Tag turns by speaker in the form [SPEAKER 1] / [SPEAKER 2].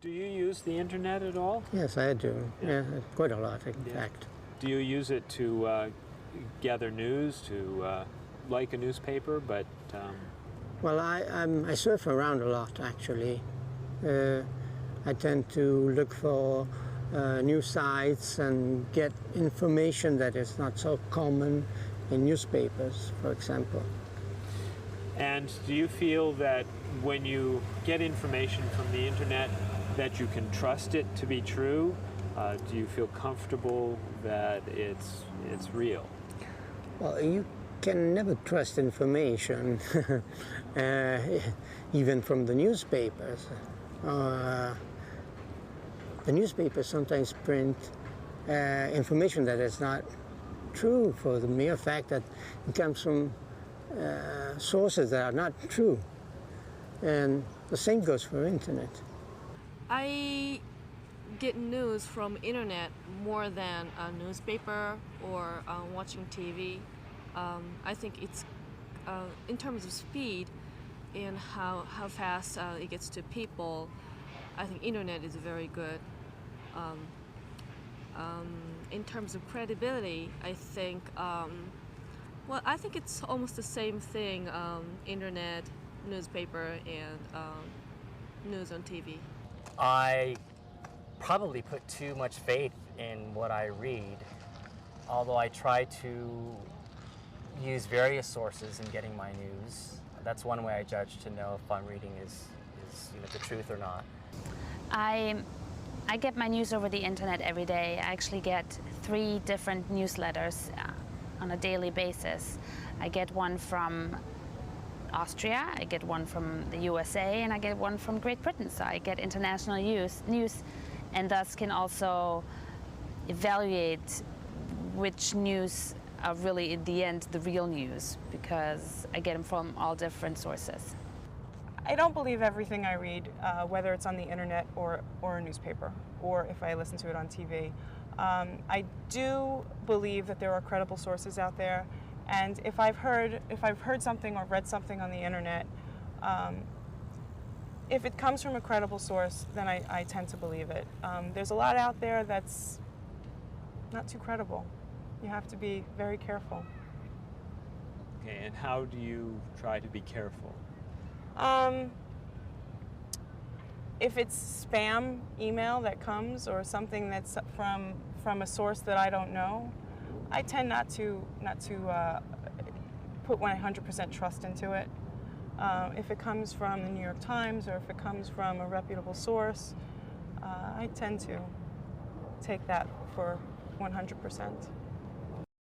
[SPEAKER 1] Do you use the internet at all?
[SPEAKER 2] Yes, I do. Yeah, quite a lot, in fact.
[SPEAKER 1] Do you use it to gather news, to like a newspaper, but...
[SPEAKER 2] Well, I surf around a lot, actually. I tend to look for new sites and get information that is not so common in newspapers, for example.
[SPEAKER 1] And do you feel that when you get information from the internet that you can trust it to be true? Do you feel comfortable that it's real?
[SPEAKER 2] Well, you can never trust information, even from the newspapers. The newspapers sometimes print information that is not true for the mere fact that it comes from sources that are not true. And the same goes for internet.
[SPEAKER 3] I get news from internet more than a newspaper or watching TV. I think it's in terms of speed and how fast it gets to people. I think internet is very good. In terms of credibility, I think I think it's almost the same thing. Internet, newspaper, and news on TV.
[SPEAKER 4] I probably put too much faith in what I read, although I try to use various sources in getting my news. That's one way I judge to know if I'm reading is the truth or not.
[SPEAKER 5] I get my news over the internet every day. I actually get 3 different newsletters on a daily basis. I get one from Austria, I get one from the USA, and I get one from Great Britain. So I get international news and thus can also evaluate which news are really, in the end, the real news, because I get them from all different sources.
[SPEAKER 6] I don't believe everything I read, whether it's on the internet or a newspaper, or if I listen to it on TV. I do believe that there are credible sources out there, and if I've heard something or read something on the internet, if it comes from a credible source, then I tend to believe it. There's a lot out there that's not too credible. You have to be very careful.
[SPEAKER 1] Okay, and how do you try to be careful?
[SPEAKER 6] If it's spam email that comes or something that's from a source that I don't know, I tend not to put 100% trust into it. If it comes from the New York Times or if it comes from a reputable source, I tend to take that for 100%.